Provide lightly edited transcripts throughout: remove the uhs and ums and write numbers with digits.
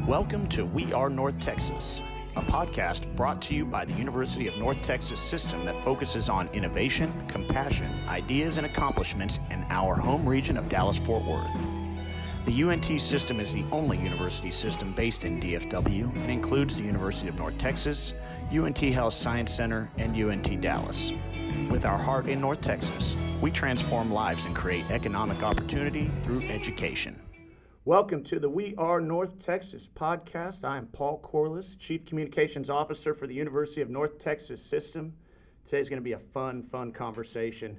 Welcome to We Are North Texas, a podcast brought to you by the University of North Texas system that focuses on innovation, compassion, ideas, and accomplishments in our home region of Dallas-Fort Worth. The UNT system is the only university system based in DFW and includes the University of North Texas, UNT Health Science Center, and UNT Dallas. With our heart in North Texas, we transform lives and create economic opportunity through education. Welcome to the We Are North Texas podcast. I am Paul Corliss, Chief Communications Officer for the University of North Texas System. Today's going to be a fun conversation.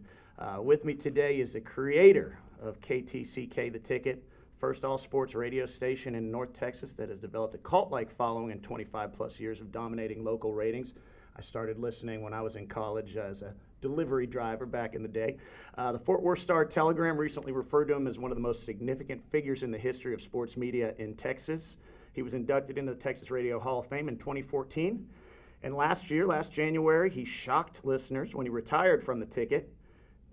With me today is the creator of KTCK, The Ticket, first all-sports radio station in North Texas that has developed a cult-like following in 25-plus years of dominating local ratings. I started listening when I was in college as a delivery driver back in the day. The Fort Worth Star-Telegram recently referred to him as one of the most significant figures in the history of sports media in Texas. He was inducted into the Texas Radio Hall of Fame in 2014. And last January, he shocked listeners when he retired from The Ticket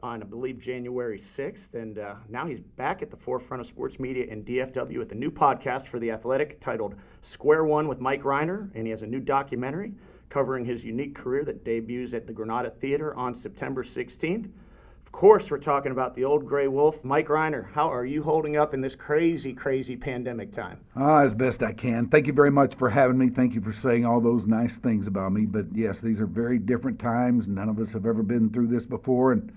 on, I believe, January 6th. And now he's back at the forefront of sports media in DFW with a new podcast for The Athletic titled Square One with Mike Rhyner. And he has a new documentary covering his unique career that debuts at the Granada Theater on September 16th. Of course, we're talking about the old gray wolf, Mike Rhyner. How are you holding up in this crazy pandemic time? As best I can. Thank you very much for having me. Thank you for saying all those nice things about me. But yes, these are very different times. None of us have ever been through this before. And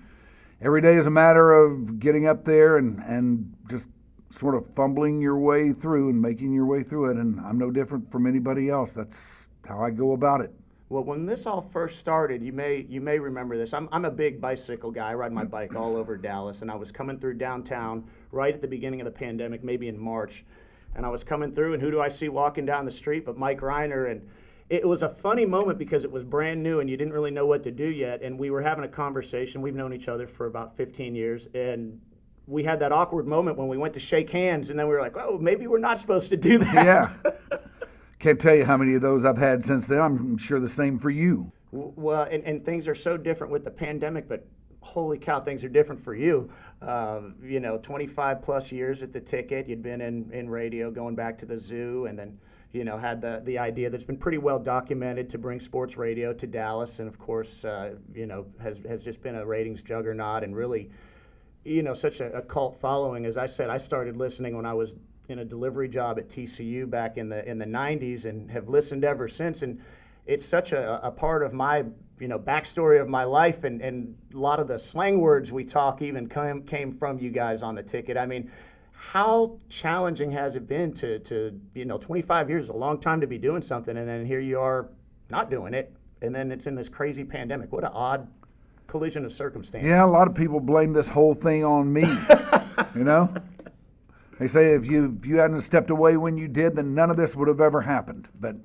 every day is a matter of getting up there and just sort of fumbling your way through and making your way through it. And I'm no different from anybody else. That's how I go about it. Well, when this all first started, you may remember this. I'm a big bicycle guy. I ride my bike all over Dallas, and I was coming through downtown right at the beginning of the pandemic, maybe in March. And I was coming through, and who do I see walking down the street but Mike Rhyner? And it was a funny moment because it was brand new, and you didn't really know what to do yet. And we were having a conversation. We've known each other for about 15 years, and we had that awkward moment when we went to shake hands, and then we were like, oh, maybe we're not supposed to do that. Yeah. Can't tell you how many of those I've had since then. I'm sure the same for you. Well, and things are so different with the pandemic, but holy cow, things are different for you. 25 plus years at The Ticket. You'd been in radio going back to the zoo, and then, had the idea that's been pretty well documented to bring sports radio to Dallas. And of course, has just been a ratings juggernaut and really, such a cult following. As I said, I started listening when I was in a delivery job at TCU back in the 90s and have listened ever since. And it's such a part of my, backstory of my life, and a lot of the slang words we talk even came from you guys on The Ticket. I mean, how challenging has it been to 25 years is a long time to be doing something, and then here you are not doing it, and then it's in this crazy pandemic. What an odd collision of circumstances. Yeah, a lot of people blame this whole thing on me, They say if you hadn't stepped away when you did, then none of this would have ever happened. But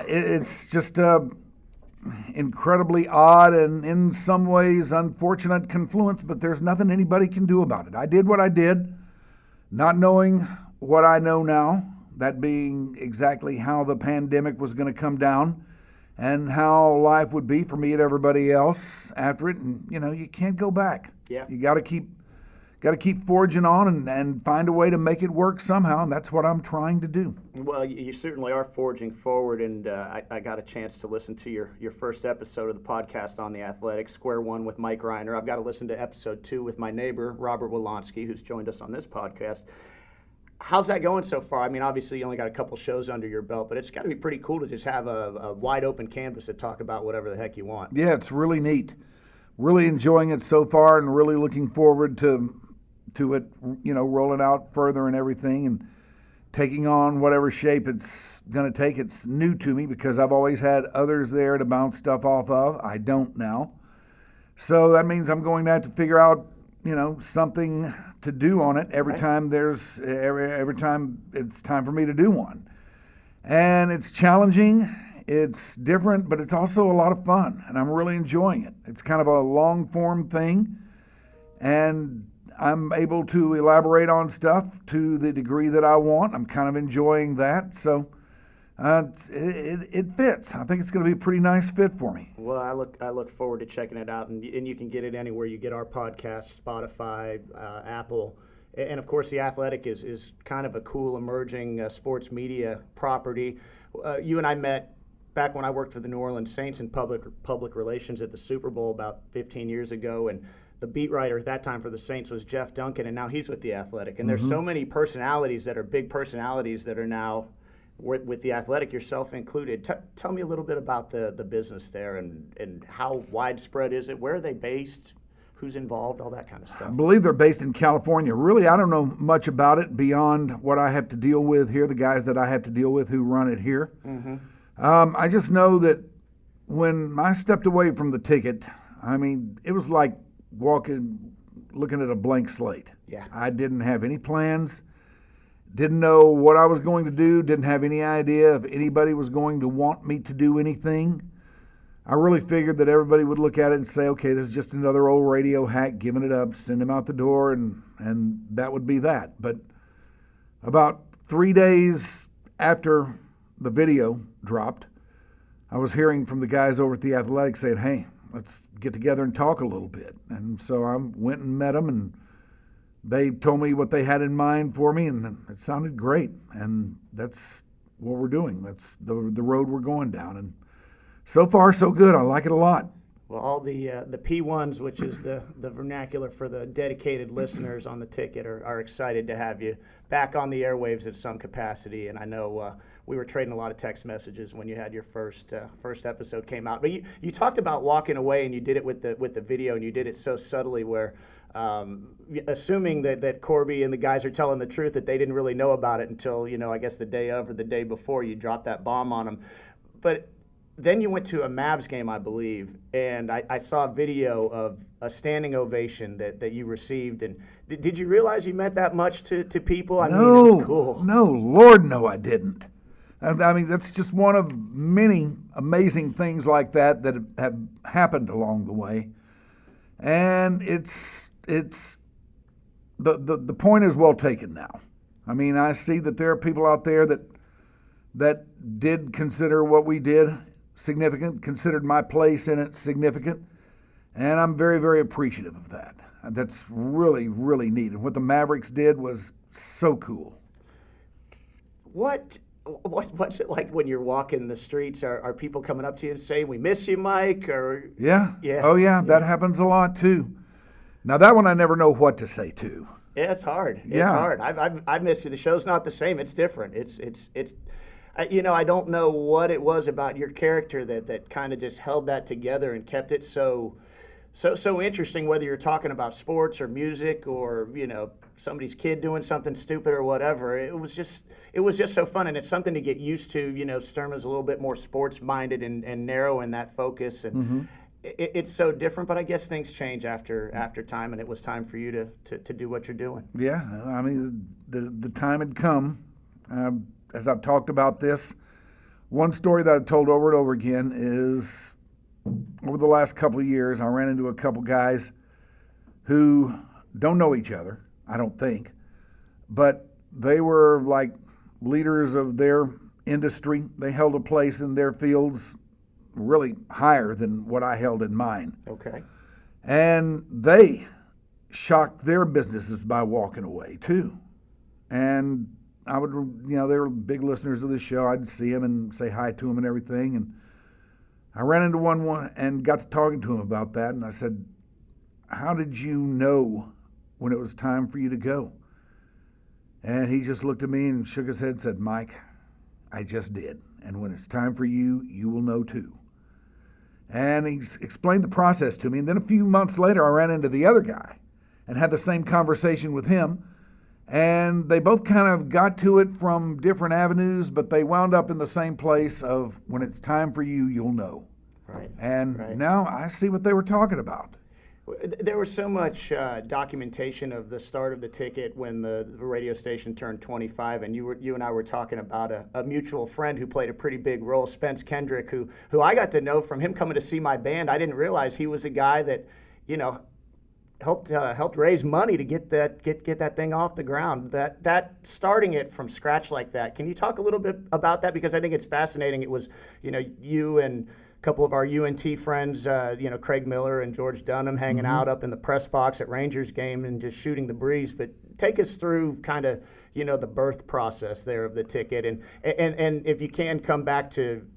it's just incredibly odd and in some ways unfortunate confluence, but there's nothing anybody can do about it. I did what I did, not knowing what I know now, that being exactly how the pandemic was going to come down and how life would be for me and everybody else after it. And, you can't go back. Yeah. You got to keep forging on and find a way to make it work somehow, and that's what I'm trying to do. Well, you certainly are forging forward, and I got a chance to listen to your first episode of the podcast on The Athletic, Square One with Mike Rhyner. I've got to listen to episode 2 with my neighbor, Robert Wolonsky, who's joined us on this podcast. How's that going so far? I mean, obviously you only got a couple shows under your belt, but it's got to be pretty cool to just have a wide open canvas to talk about whatever the heck you want. Yeah, it's really neat. Really enjoying it so far and really looking forward to it, rolling out further and everything and taking on whatever shape it's going to take. It's new to me because I've always had others there to bounce stuff off of. I don't now. So that means I'm going to have to figure out, something to do on it every time every time it's time for me to do one. And it's challenging. It's different, but it's also a lot of fun, and I'm really enjoying it. It's kind of a long-form thing, and I'm able to elaborate on stuff to the degree that I want. I'm kind of enjoying that, so it fits. I think it's going to be a pretty nice fit for me. Well, I look forward to checking it out, and you can get it anywhere you get our podcast, Spotify, Apple, And of course, The Athletic is kind of a cool emerging sports media property. You and I met back when I worked for the New Orleans Saints in public relations at the Super Bowl about 15 years ago, and the beat writer at that time for the Saints was Jeff Duncan, and now he's with The Athletic. And there's so many personalities that are big personalities that are now with The Athletic, yourself included. Tell me a little bit about the business there and how widespread is it? Where are they based? Who's involved? All that kind of stuff. I believe they're based in California. Really, I don't know much about it beyond what I have to deal with here, the guys that I have to deal with who run it here. I just know that when I stepped away from the ticket, I mean, it was like looking at a blank slate. Yeah. I didn't have any plans, didn't know what I was going to do, didn't have any idea if anybody was going to want me to do anything. I really figured that everybody would look at it and say, okay, this is just another old radio hack, giving it up, send him out the door, and that would be that. But about 3 days after the video dropped, I was hearing from the guys over at The Athletic saying, hey, let's get together and talk a little bit. And so I went and met them, and they told me what they had in mind for me, and it sounded great. And that's what we're doing. That's the road we're going down. And so far, so good. I like it a lot. Well, all the P1s, which is the vernacular for the dedicated listeners on the ticket, are excited to have you back on the airwaves at some capacity. And I know we were trading a lot of text messages when you had your first episode came out. But you talked about walking away, and you did it with the video, and you did it so subtly where assuming that Corby and the guys are telling the truth, that they didn't really know about it until, I guess the day of or the day before you dropped that bomb on them. But then you went to a Mavs game, I believe, and I saw a video of a standing ovation that you received. And did you realize you meant that much to people? I mean, it was cool. No, Lord, no, I didn't. I mean, that's just one of many amazing things like that have happened along the way. And it's the point is well taken now. I mean, I see that there are people out there that did consider what we did significant, considered my place in it significant, and I'm very, very appreciative of that. That's really, really neat. And what the Mavericks did was so cool. What's it like when you're walking the streets? Are people coming up to you and saying, "We miss you, Mike"? Or yeah. Oh yeah, that happens a lot too. Now that one I never know what to say to. Yeah, it's hard. It's hard. I miss you. The show's not the same. It's different. It's I don't know what it was about your character that kind of just held that together and kept it so interesting, whether you're talking about sports or music or, somebody's kid doing something stupid or whatever. It was just so fun, and it's something to get used to. Sturman's a little bit more sports-minded and narrow in that focus, and it's so different, but I guess things change after time, and it was time for you to do what you're doing. Yeah, I mean, the time had come. As I've talked about this, one story that I've told over and over again is over the last couple of years, I ran into a couple guys who don't know each other, I don't think, but they were like leaders of their industry. They held a place in their fields really higher than what I held in mine. Okay. And they shocked their businesses by walking away too. And I would, they were big listeners of the show. I'd see them and say hi to them and everything. And I ran into one and got to talking to him about that. And I said, how did you know when it was time for you to go? And he just looked at me and shook his head and said, Mike, I just did. And when it's time for you, you will know too. And he explained the process to me. And then a few months later, I ran into the other guy and had the same conversation with him. And they both kind of got to it from different avenues, but they wound up in the same place of when it's time for you, you'll know. Right. And now I see what they were talking about. There was so much documentation of the start of the ticket when the radio station turned 25, and you and I were talking about a mutual friend who played a pretty big role, Spence Kendrick, who I got to know from him coming to see my band. I didn't realize he was a guy that, helped raise money to get that thing off the ground. That starting it from scratch like that. Can you talk a little bit about that? Because I think it's fascinating. It was, you and couple of our UNT friends, Craig Miller and George Dunham hanging out up in the press box at Rangers game and just shooting the breeze. But take us through kind of, the birth process there of the ticket. And if you can, come back to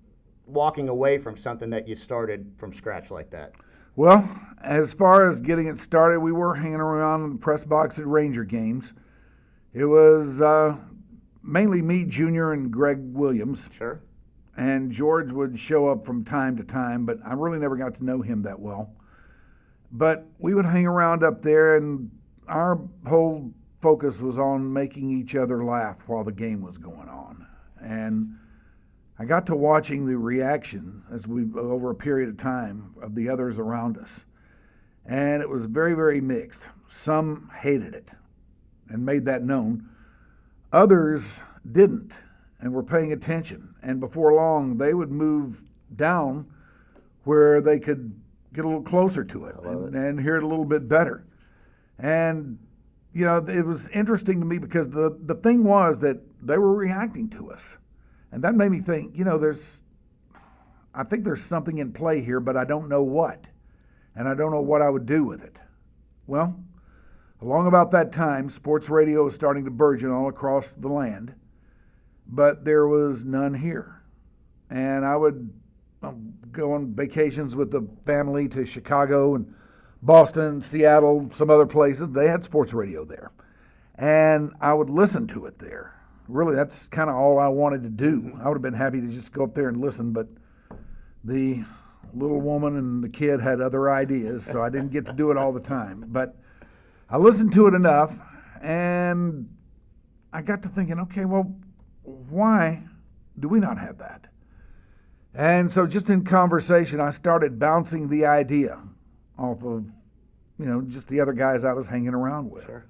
walking away from something that you started from scratch like that. Well, as far as getting it started, we were hanging around in the press box at Ranger games. It was mainly me, Junior, and Greg Williams. Sure. And George would show up from time to time, but I really never got to know him that well. But we would hang around up there, and our whole focus was on making each other laugh while the game was going on. And I got to watching the reaction over a period of time of the others around us. And it was very, very mixed. Some hated it and made that known. Others didn't and were paying attention. And before long, they would move down where they could get a little closer to it and hear it a little bit better. And, it was interesting to me because the thing was that they were reacting to us. And that made me think, I think there's something in play here, but I don't know what. And I don't know what I would do with it. Well, along about that time, sports radio was starting to burgeon all across the land, but there was none here. And I would go on vacations with the family to Chicago and Boston, Seattle, some other places. They had sports radio there. And I would listen to it there. Really, that's kind of all I wanted to do. I would have been happy to just go up there and listen, but the little woman and the kid had other ideas, so I didn't get to do it all the time. But I listened to it enough, and I got to thinking, okay, well, why do we not have that? And so just in conversation, I started bouncing the idea off of, just the other guys I was hanging around with. Sure.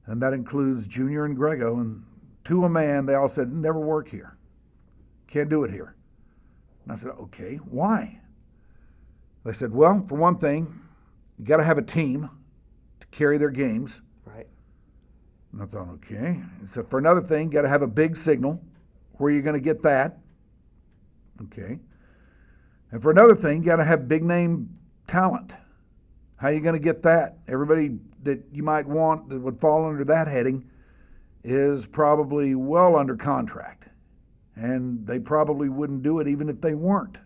And that includes Junior and Grego, and to a man, they all said, never work here. Can't do it here. And I said, okay, why? They said, well, for one thing, you got to have a team to carry their games. Right. And I thought, okay. He said, for another thing, you got to have a big signal. Where are you going to get that? Okay. And for another thing, you got to have big name talent. How are you going to get that? Everybody that you might want that would fall under that heading is probably well under contract. And they probably wouldn't do it even if they weren't,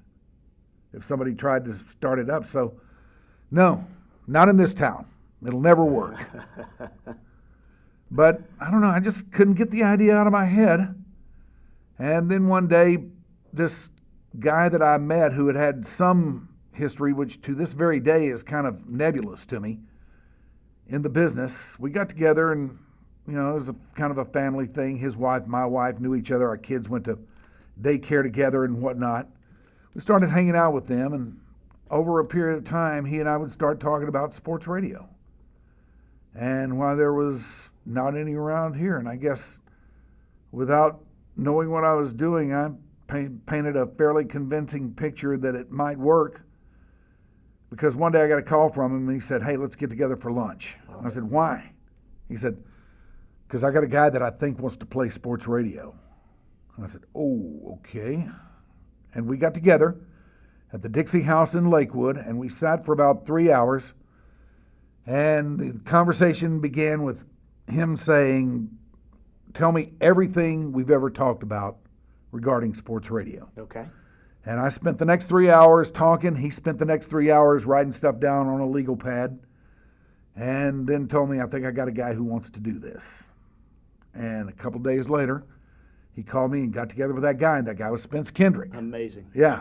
if somebody tried to start it up. So, no, not in this town. It'll never work. But, I don't know, I just couldn't get the idea out of my head. And then one day, this guy that I met who had some history, which to this very day is kind of nebulous to me, in the business, we got together and it was kind of a family thing. His wife, my wife knew each other. Our kids went to daycare together and whatnot. We started hanging out with them, and over a period of time, he and I would start talking about sports radio. And why there was not any around here. And I guess without knowing what I was doing, I painted a fairly convincing picture that it might work. Because one day I got a call from him, and he said, hey, let's get together for lunch. And I said, why? He said, because I got a guy that I think wants to play sports radio. And I said, oh, okay. And we got together at the Dixie House in Lakewood, and we sat for about 3 hours. And the conversation began with him saying, tell me everything we've ever talked about regarding sports radio. Okay. And I spent the next 3 hours talking. He spent the next 3 hours writing stuff down on a legal pad. And then told me, I think I got a guy who wants to do this. And a couple days later, he called me and got together with that guy. And that guy was Spence Kendrick. Amazing. Yeah.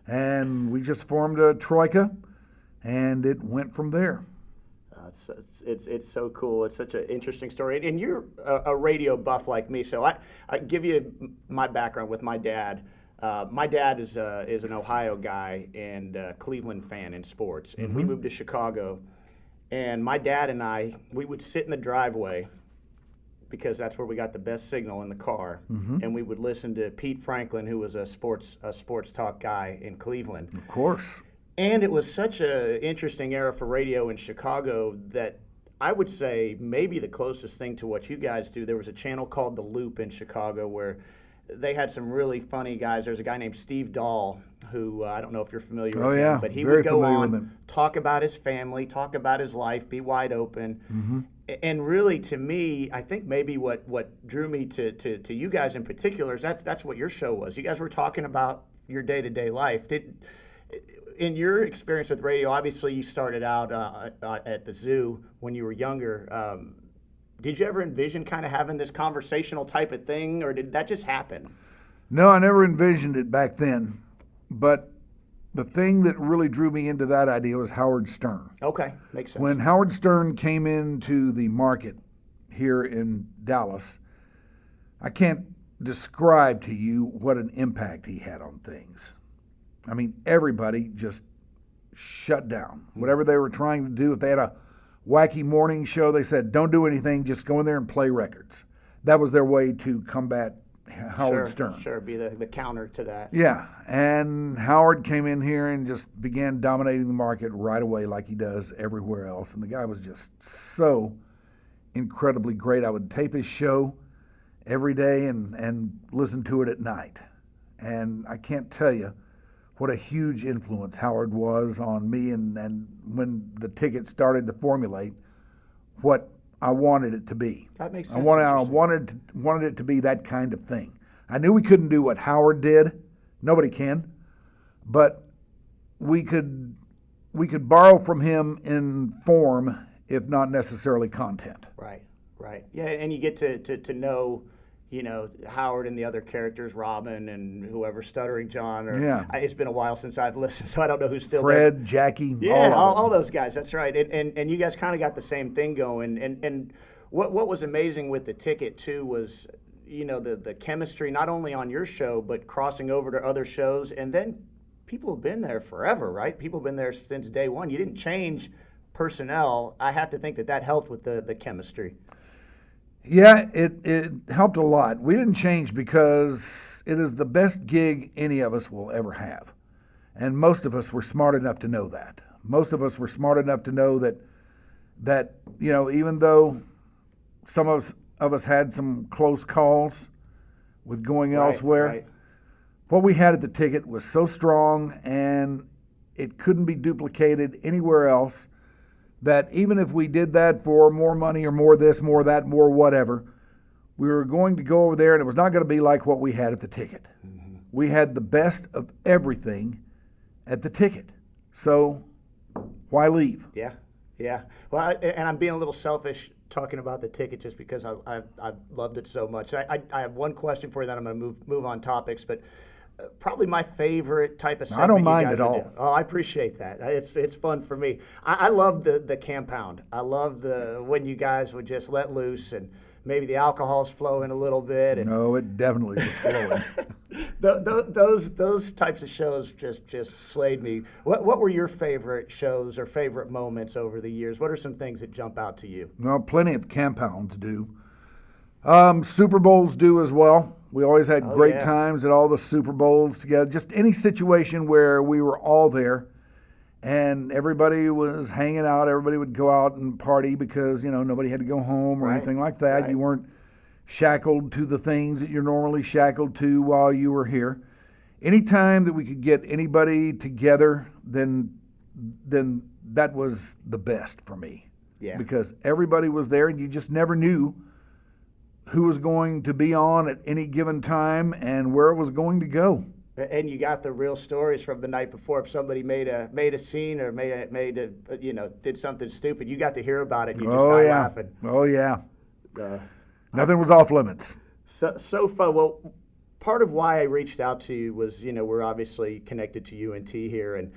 And we just formed a troika, and it went from there. It's so cool. It's such an interesting story. And you're a radio buff like me. So I give you my background with my dad. My dad is an Ohio guy and a Cleveland fan in sports. And we moved to Chicago. And my dad and we would sit in the driveway because that's where we got the best signal in the car. And we would listen to Pete Franklin, who was a sports talk guy in Cleveland. Of course. And it was such an interesting era for radio in Chicago that I would say maybe the closest thing to what you guys do, there was a channel called The Loop in Chicago where they had some really funny guys. There's a guy named Steve Dahl who I don't know if you're familiar with Oh, yeah. him, but he Very would go familiar with on, him. talk about his family, talk about his life, be wide open. And really, to me, I think maybe what drew me to you guys in particular is that's what your show was. You guys were talking about your day-to-day life. In your experience with radio, obviously you started out at the zoo when you were younger. Did you ever envision kind of having this conversational type of thing, or did that just happen? No, I never envisioned it back then. But the thing that really drew me into that idea was Howard Stern. Okay, makes sense. When Howard Stern came into the market here in Dallas, I can't describe to you what an impact he had on things. I mean, everybody just shut down. Whatever they were trying to do, if they had a wacky morning show, they said, don't do anything, just go in there and play records. That was their way to combat Howard Stern. Sure, be the counter to that. Yeah, and Howard came in here and just began dominating the market right away like he does everywhere else. And the guy was just so incredibly great. I would tape his show every day and listen to it at night. And I can't tell you what a huge influence Howard was on me, and when the ticket started to formulate what I wanted it to be. That makes sense. I wanted it to be that kind of thing. I knew we couldn't do what Howard did. Nobody can. But we could borrow from him in form, if not necessarily content. Right. Yeah, and you get to know, Howard and the other characters, Robin and whoever, Stuttering John. It's been a while since I've listened, so I don't know who's still Fred, there. Jackie, yeah, all those guys. That's right. And you guys kind of got the same thing going. And what was amazing with the ticket too was, the chemistry not only on your show but crossing over to other shows. And then people have been there forever, right? People have been there since day one. You didn't change personnel. I have to think that helped with the chemistry. Yeah, it helped a lot. We didn't change because it is the best gig any of us will ever have. And most of us were smart enough to know that. Most of us were smart enough to know that even though some of us had some close calls with going elsewhere, what we had at the ticket was so strong and it couldn't be duplicated anywhere else, that even if we did that for more money or more this, more that, more whatever, we were going to go over there and it was not going to be like what we had at the ticket. Mm-hmm. We had the best of everything at the ticket. So why leave? Yeah. Well, and I'm being a little selfish talking about the ticket just because I've loved it so much. I have one question for you, then I'm going to move on topics, but probably my favorite type of segment. I don't mind at all. Oh, I appreciate that. It's fun for me. I love the compound. I love when you guys would just let loose and maybe the alcohol's flowing a little bit. And no, it definitely was flowing. Those types of shows just slayed me. What were your favorite shows or favorite moments over the years? What are some things that jump out to you? Well, plenty of compounds do. Super Bowls do as well. We always had great times at all the Super Bowls together. Just any situation where we were all there and everybody was hanging out. Everybody would go out and party because, nobody had to go home or anything like that. Right. You weren't shackled to the things that you're normally shackled to while you were here. Anytime that we could get anybody together, then that was the best for me. Yeah. Because everybody was there and you just never knew who was going to be on at any given time and where it was going to go. And you got the real stories from the night before. If somebody made a scene or did something stupid, you got to hear about it and you just started laughing. Oh yeah. Nothing was off limits. So fun. Well, part of why I reached out to you was, we're obviously connected to UNT here, and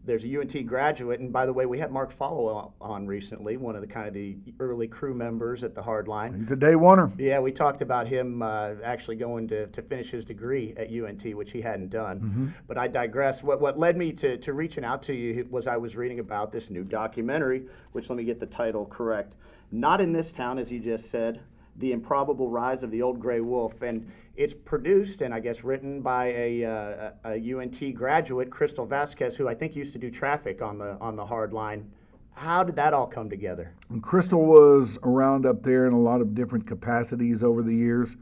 there's a UNT graduate. And by the way, we had Mark Follow on recently, one of the early crew members at the Hardline. He's a day oneer. Yeah, we talked about him actually going to finish his degree at UNT, which he hadn't done. Mm-hmm. But I digress. What led me to reaching out to you was I was reading about this new documentary, which, let me get the title correct, Not in This Town, as you just said, The Improbable Rise of the Old Gray Wolf. And it's produced and I guess written by a UNT graduate, Crystal Vasquez, who I think used to do traffic on the hard line. How did that all come together? And Crystal was around up there in a lot of different capacities over the years.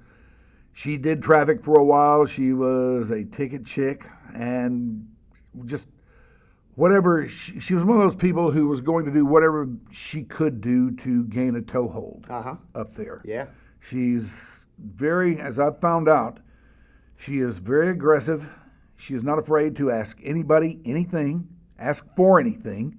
She did traffic for a while. She was a ticket chick, and just whatever. She was one of those people who was going to do whatever she could do to gain a toehold up there. Yeah. She's very, as I've found out, she is very aggressive. She is not afraid to ask anybody anything, ask for anything,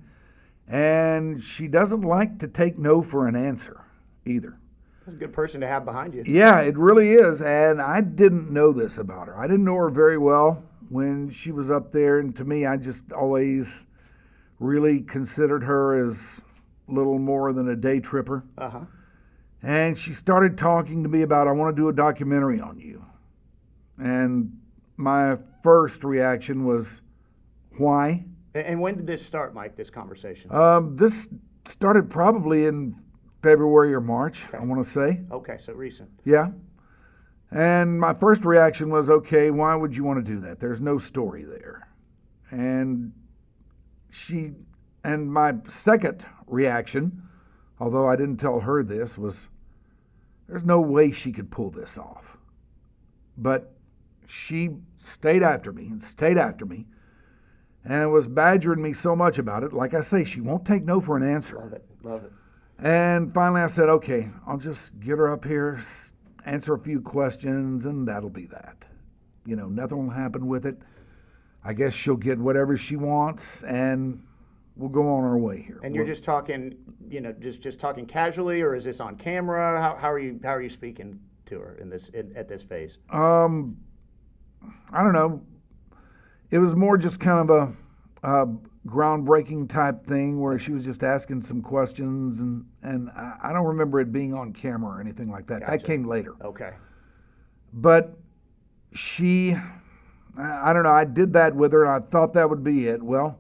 and she doesn't like to take no for an answer either. That's a good person to have behind you. Yeah, it really is, and I didn't know this about her. I didn't know her very well when she was up there, and to me, I just always really considered her as little more than a day tripper. And she started talking to me about, I want to do a documentary on you. And my first reaction was, why? And when did this start, Mike, this conversation? This started probably in February or March, I want to say. Okay, so recent. Yeah. And my first reaction was, okay, why would you want to do that? There's no story there. And my second reaction, although I didn't tell her this, was there's no way she could pull this off. But she stayed after me and was badgering me so much about it. Like I say, she won't take no for an answer. Love it. And finally I said, okay, I'll just get her up here, answer a few questions, and that'll be that. You know, nothing will happen with it. I guess she'll get whatever she wants, and we'll go on our way here. And you're just talking, just talking casually, or is this on camera? How are you speaking to her at this phase? I don't know. It was more just kind of a groundbreaking type thing where she was just asking some questions, and I don't remember it being on camera or anything like that. Gotcha. That came later. Okay. But I don't know, I did that with her, and I thought that would be it. Well,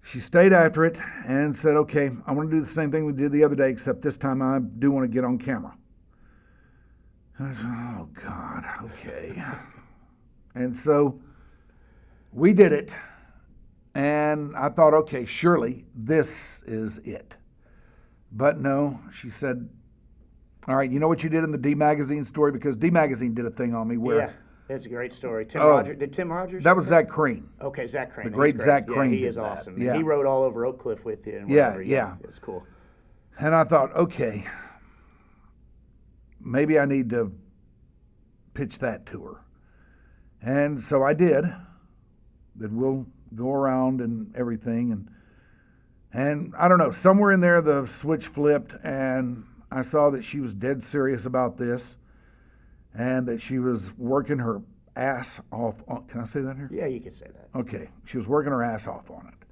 she stayed after it and said, okay, I want to do the same thing we did the other day, except this time I do want to get on camera. And I said, oh, God, okay. And so we did it, and I thought, okay, surely this is it. But no, she said, all right, you know what you did in the D Magazine story? Because D Magazine did a thing on me where... Yeah, that's a great story. Did Tim Rogers? That was Zach Crane. Okay, Zach Crane. The great Zach Crane. Yeah, he is that. awesome. Yeah. He rode all over Oak Cliff with you. And yeah. It's cool. And I thought, okay, maybe I need to pitch that to her. And so I did. That we'll go around and everything. And I don't know, somewhere in there the switch flipped, and I saw that she was dead serious about this and that she was working her ass off on, can I say that here? Yeah, you can say that. Okay, she was working her ass off on it.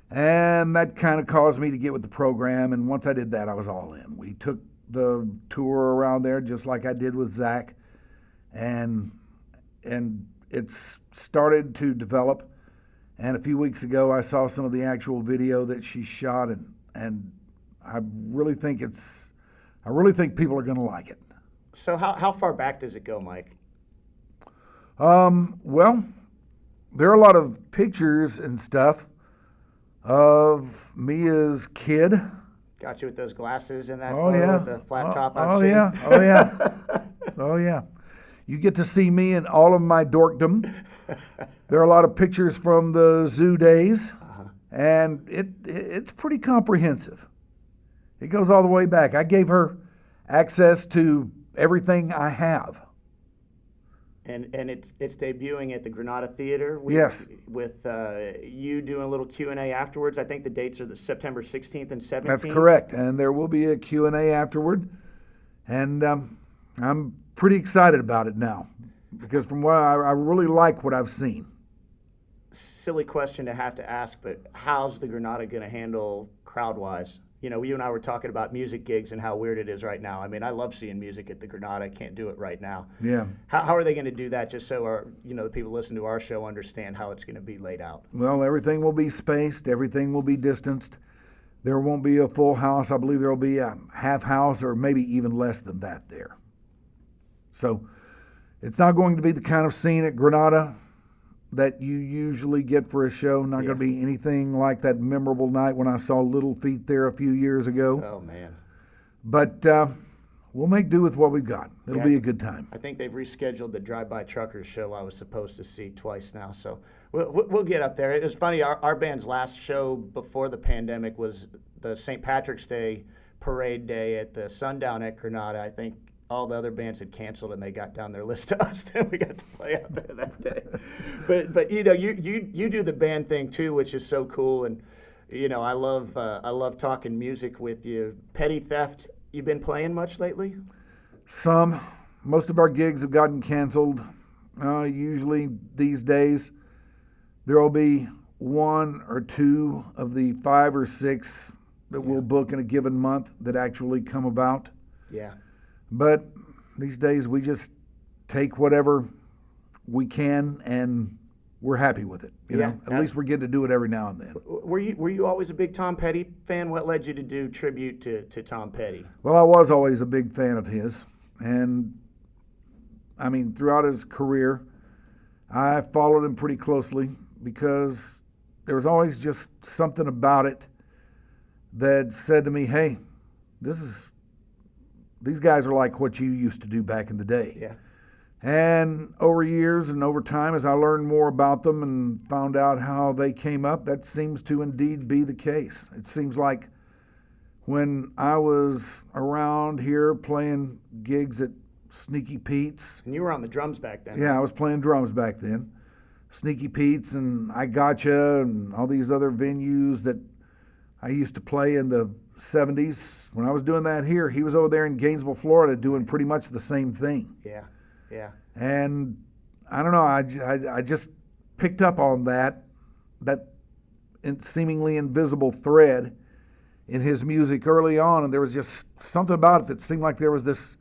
And that kind of caused me to get with the program, and once I did that, I was all in. We took the tour around there just like I did with Zach, and it's started to develop. And a few weeks ago, I saw some of the actual video that she shot, and I really think people are going to like it. So how far back does it go, Mike? Well, there are a lot of pictures and stuff of me as kid. Got you with those glasses and that photo with the flat top. Oh yeah. Oh yeah. You get to see me in all of my dorkdom. There are a lot of pictures from the zoo days, and it's pretty comprehensive. It goes all the way back. I gave her access to everything I have. And it's debuting at the Granada Theater. Yes. With you doing a little Q&A afterwards. I think the dates are the September 16th and 17th. That's correct. And there will be a Q&A afterward. And I'm pretty excited about it now, because from what I really like what I've seen. Silly question to have to ask, but how's the Granada going to handle crowd-wise? You know, you and I were talking about music gigs and how weird it is right now. I mean, I love seeing music at the Granada. I can't do it right now. Yeah. How are they going to do that, just so the people listening to our show understand how it's going to be laid out? Well, everything will be spaced. Everything will be distanced. There won't be a full house. I believe there will be a half house or maybe even less than that there. So it's not going to be the kind of scene at Granada that you usually get for a show. Not going to be anything like that memorable night when I saw Little Feat there a few years ago. Oh, man. But we'll make do with what we've got. It'll be a good time. I think they've rescheduled the Drive-By Truckers show I was supposed to see twice now, so we'll get up there. It was funny, our band's last show before the pandemic was the St. Patrick's Day parade day at the Sundown at Granada. I think all the other bands had canceled and they got down their list to us, and we got to play out there that day. But you know, you do the band thing too, which is so cool, and you know, I love talking music with you. Petty Theft, you been playing much lately? Some. Most of our gigs have gotten canceled. Usually these days there will be one or two of the 5 or 6 that we'll book in a given month that actually come about. Yeah. But these days we just take whatever we can and we're happy with it. You know, at least we're getting to do it every now and then. Were you always a big Tom Petty fan? What led you to do tribute to Tom Petty? Well, I was always a big fan of his, and I mean, throughout his career, I followed him pretty closely because there was always just something about it that said to me, "Hey, these guys are like what you used to do back in the day." Yeah. And over years and over time, as I learned more about them and found out how they came up, that seems to indeed be the case. It seems like when I was around here playing gigs at Sneaky Pete's. And you were on the drums back then. Yeah, I was playing drums back then. Sneaky Pete's and I Gotcha and all these other venues that I used to play in the 70s. When I was doing that here, he was over there in Gainesville, Florida, doing pretty much the same thing. Yeah, yeah. And I don't know, I just picked up on that seemingly invisible thread in his music early on, and there was just something about it that seemed like there was this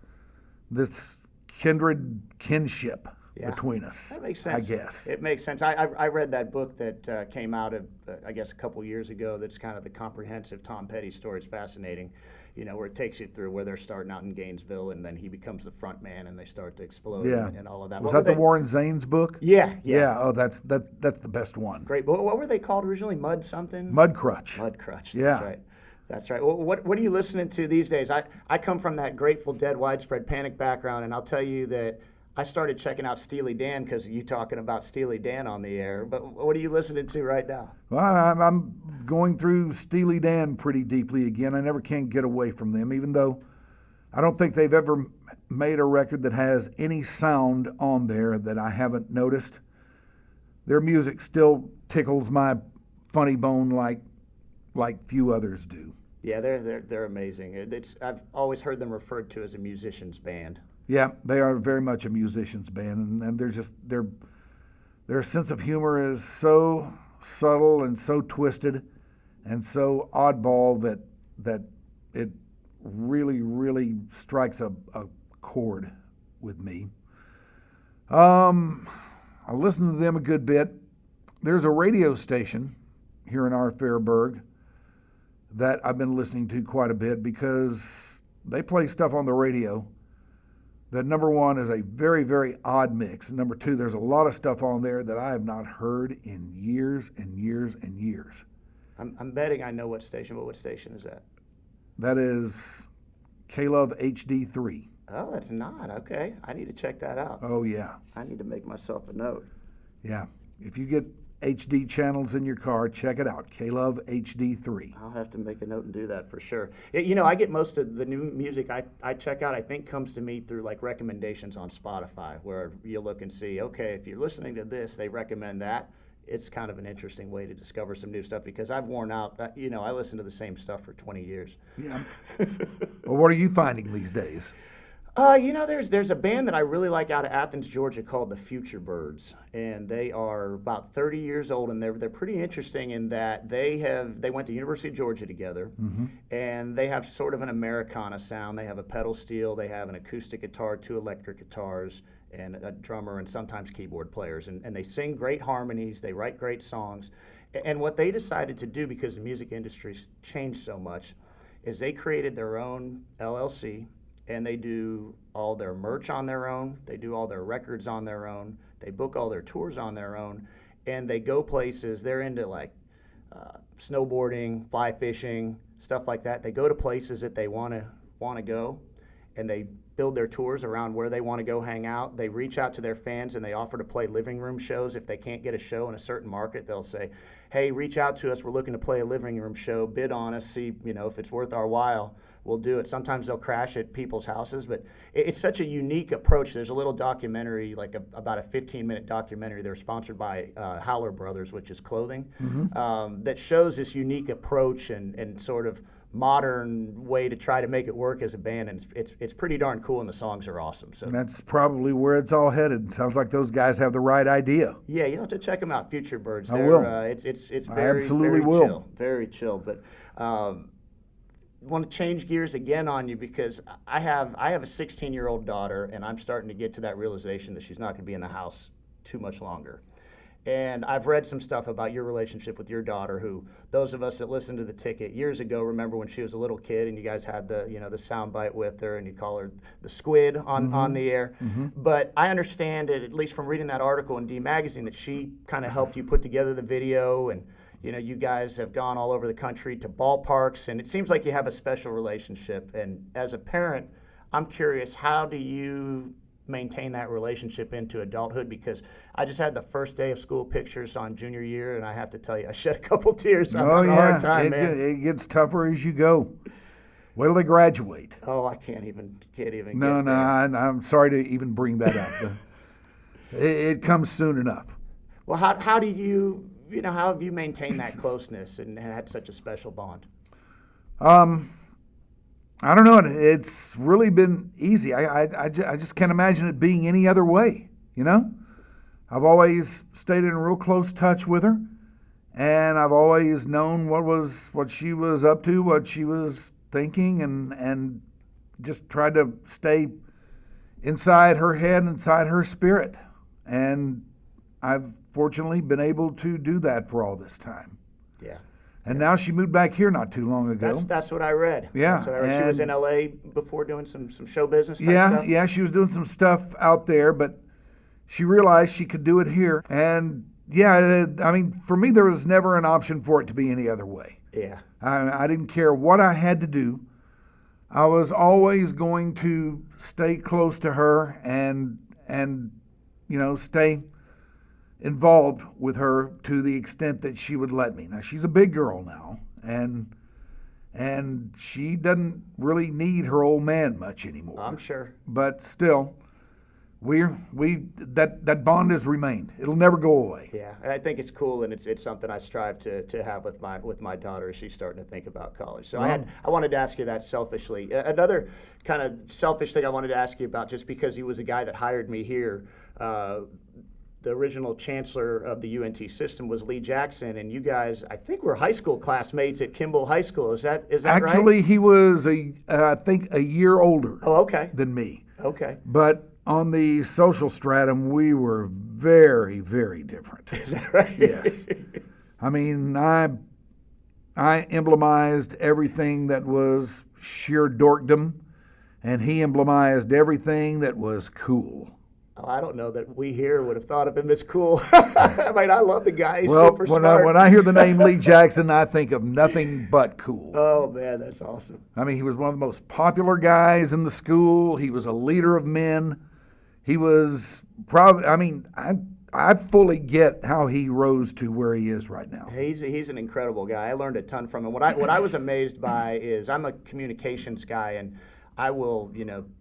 kinship between us. That makes sense. I guess. It makes sense. I read that book that came out of, I guess, a couple years ago that's kind of the comprehensive Tom Petty story. It's fascinating, you know, where it takes you through where they're starting out in Gainesville and then he becomes the front man and they start to explode and all of that. Was that the Warren Zanes book? Yeah. Oh, that's the best one. Great. But what were they called originally? Mud something? Mud Crutch. Mud Crutch. Yeah. That's right. That's right. Well, what are you listening to these days? I come from that Grateful Dead, Widespread Panic background, and I'll tell you that I started checking out Steely Dan because of you talking about Steely Dan on the air. But what are you listening to right now? Well, I'm going through Steely Dan pretty deeply again. I never can get away from them, even though I don't think they've ever made a record that has any sound on there that I haven't noticed. Their music still tickles my funny bone like few others do. Yeah, they're amazing. I've always heard them referred to as a musician's band. Yeah, they are very much a musician's band, and their sense of humor is so subtle and so twisted and so oddball that it really, really strikes a chord with me. I listen to them a good bit. There's a radio station here in our Fairburg that I've been listening to quite a bit because they play stuff on the radio that, number one, is a very, very odd mix. And number two, there's a lot of stuff on there that I have not heard in years and years and years. I'm betting I know what station, but what station is that? That is K-Love HD3. Oh, that's not. Okay. I need to check that out. Oh, yeah. I need to make myself a note. Yeah. If you get HD channels in your car, check it out. K-Love HD3. I'll have to make a note and do that for sure. You know, I get most of the new music I check out, I think, comes to me through like recommendations on Spotify, where you look and see, okay, if you're listening to this, they recommend that. It's kind of an interesting way to discover some new stuff because I've worn out, you know, I listen to the same stuff for 20 years. Yeah. Well, what are you finding these days? You know, there's a band that I really like out of Athens, Georgia called the Future Birds, and they are about 30 years old, and they're pretty interesting in that they went to University of Georgia together, and they have sort of an Americana sound. They have a pedal steel, they have an acoustic guitar, 2 electric guitars, and a drummer, and sometimes keyboard players, and they sing great harmonies, they write great songs, and what they decided to do, because the music industry's changed so much, is they created their own LLC. And they do all their merch on their own. They do all their records on their own. They book all their tours on their own. And they go places. They're into like snowboarding, fly fishing, stuff like that. They go to places that they want to go. and they build their tours around where they want to go hang out. They reach out to their fans and they offer to play living room shows. If they can't get a show in a certain market, they'll say, hey, reach out to us. We're looking to play a living room show. Bid on us. See, if it's worth our while, we'll do it. Sometimes they'll crash at people's houses, but it's such a unique approach. There's a little documentary, about a 15-minute documentary. They're sponsored by Howler Brothers, which is clothing, that shows this unique approach and sort of modern way to try to make it work as a band, and it's pretty darn cool, and the songs are awesome. So and that's probably where it's all headed. Sounds like those guys have the right idea. Yeah, you have to check them out, Future Birds. I will. It's I very, absolutely very will. chill, very chill. But want to change gears again on you because I have a 16-year-old daughter, and I'm starting to get to that realization that she's not going to be in the house too much longer. And I've read some stuff about your relationship with your daughter, who those of us that listened to The Ticket years ago remember when she was a little kid and you guys had the sound bite with her and you call her the squid on the air. But I understand it, at least from reading that article in D Magazine, that she kind of helped you put together the video, and you guys have gone all over the country to ballparks, and it seems like you have a special relationship. And as a parent, I'm curious, how do you maintain that relationship into adulthood? Because I just had the first day of school pictures on junior year, and I have to tell you, I shed a couple tears. I'm having a hard time, man. It gets tougher as you go. Wait till they graduate. Oh, I can't even. No, I'm sorry to even bring that up. It comes soon enough. Well, how do you, how have you maintained that closeness and had such a special bond? I don't know. It's really been easy. I just can't imagine it being any other way, I've always stayed in real close touch with her, and I've always known what she was up to, what she was thinking, and just tried to stay inside her head, inside her spirit. And I've fortunately been able to do that for all this time. Yeah. And now she moved back here not too long ago. That's what I read. Yeah. That's what I read. She was in L.A. before doing some show business type stuff? Yeah, she was doing some stuff out there, but she realized she could do it here. And, for me, there was never an option for it to be any other way. Yeah. I didn't care what I had to do. I was always going to stay close to her and stay involved with her to the extent that she would let me. Now, she's a big girl now, and she doesn't really need her old man much anymore. I'm sure. But still, that bond has remained. It'll never go away. Yeah, I think it's cool, and it's something I strive to have with my daughter as she's starting to think about college. So I wanted to ask you that selfishly. Another kind of selfish thing I wanted to ask you about, just because he was a guy that hired me here. The original chancellor of the UNT system was Lee Jackson, and you guys, I think, were high school classmates at Kimball High School. Is that right? Actually, he was I think a year older. Oh, okay. Than me. Okay. But on the social stratum, we were very, very different. Is that right? Yes. I emblemized everything that was sheer dorkdom, and he emblemized everything that was cool. I don't know that we here would have thought of him as cool. I love the guy. He's super smart. When I hear the name Lee Jackson, I think of nothing but cool. Oh, man, that's awesome. He was one of the most popular guys in the school. He was a leader of men. He was probably, I fully get how he rose to where he is right now. He's an incredible guy. I learned a ton from him. What I was amazed by is I'm a communications guy, and I will,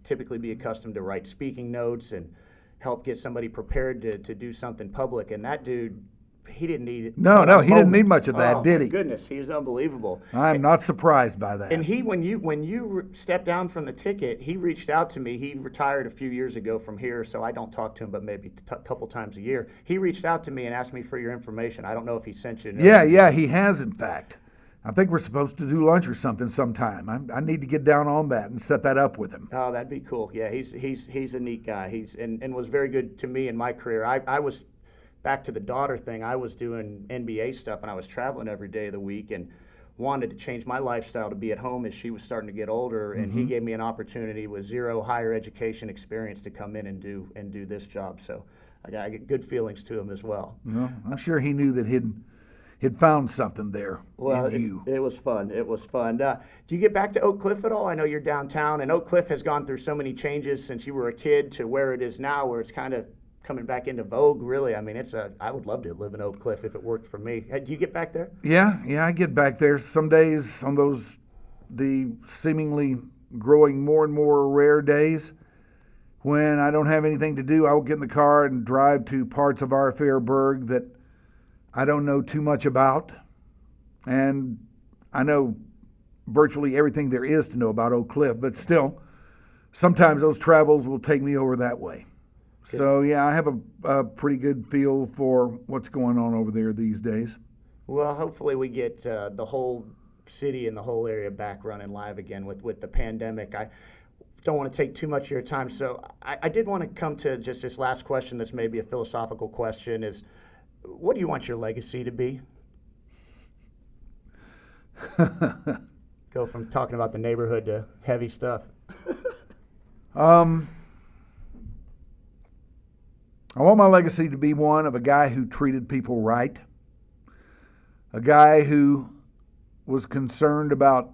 typically be accustomed to write speaking notes and help get somebody prepared to do something public. And that dude, he didn't need it. No, he didn't need much of that, did he? My goodness, he is unbelievable. I'm not surprised by that. And when you stepped down from the Ticket, he reached out to me. He retired a few years ago from here, so I don't talk to him but maybe a couple times a year. He reached out to me and asked me for your information. I don't know if he sent you. Yeah, he has, in fact. I think we're supposed to do lunch or something sometime. I need to get down on that and set that up with him. Oh, that'd be cool. Yeah, he's a neat guy. He's and was very good to me in my career. I was, back to the daughter thing, I was doing NBA stuff, and I was traveling every day of the week and wanted to change my lifestyle to be at home as she was starting to get older. And he gave me an opportunity with zero higher education experience to come in and do this job. So I got good feelings to him as well. Well, I'm sure he knew that had found something there. Well, in you. it was fun. It was fun. Do you get back to Oak Cliff at all? I know you're downtown, and Oak Cliff has gone through so many changes since you were a kid to where it is now, where it's kind of coming back into vogue, really. I mean, I would love to live in Oak Cliff if it worked for me. Do you get back there? Yeah, I get back there. Some days on the seemingly growing more and more rare days when I don't have anything to do, I will get in the car and drive to parts of our fair burg that I don't know too much about. And I know virtually everything there is to know about Oak Cliff, but still, sometimes those travels will take me over that way. Good. So, yeah, I have a pretty good feel for what's going on over there these days. Well, hopefully we get the whole city and the whole area back running live again with the pandemic. I don't want to take too much of your time, so I did want to come to just this last question that's maybe a philosophical question is, what do you want your legacy to be? Go from talking about the neighborhood to heavy stuff. I want my legacy to be one of a guy who treated people right, a guy who was concerned about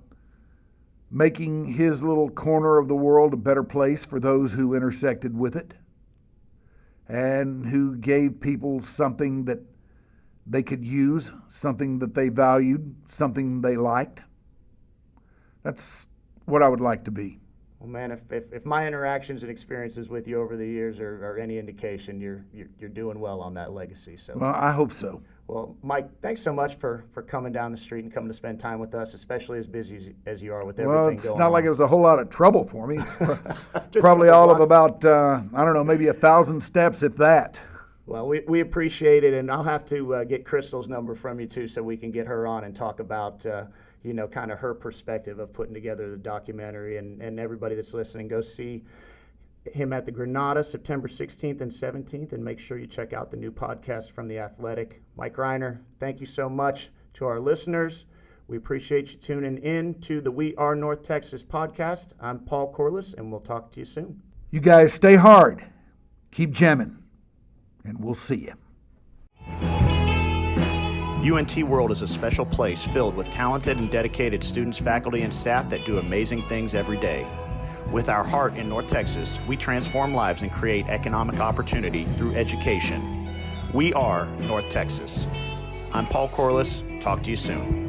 making his little corner of the world a better place for those who intersected with it, and who gave people something that they could use, something that they valued, something they liked. That's what I would like to be. Well, man, if my interactions and experiences with you over the years are any indication, you're doing well on that legacy. So, well, I hope so. Well, Mike, thanks so much for coming down the street and coming to spend time with us, especially as busy as you are with everything going on. Well, it's not like it was a whole lot of trouble for me. It's probably all of about, I don't know, maybe 1,000 steps, if that. Well, we appreciate it, and I'll have to get Crystal's number from you, too, so we can get her on and talk about, kind of her perspective of putting together the documentary. And everybody that's listening, go see him at the Granada September 16th and 17th, and make sure you check out the new podcast from The Athletic. Mike Rhyner, thank you so much to our listeners. We appreciate you tuning in to the We Are North Texas podcast. I'm Paul Corliss, and we'll talk to you soon. You guys stay hard. Keep jamming. And we'll see you. UNT World is a special place filled with talented and dedicated students, faculty, and staff that do amazing things every day. With our heart in North Texas, we transform lives and create economic opportunity through education. We are North Texas. I'm Paul Corliss. Talk to you soon.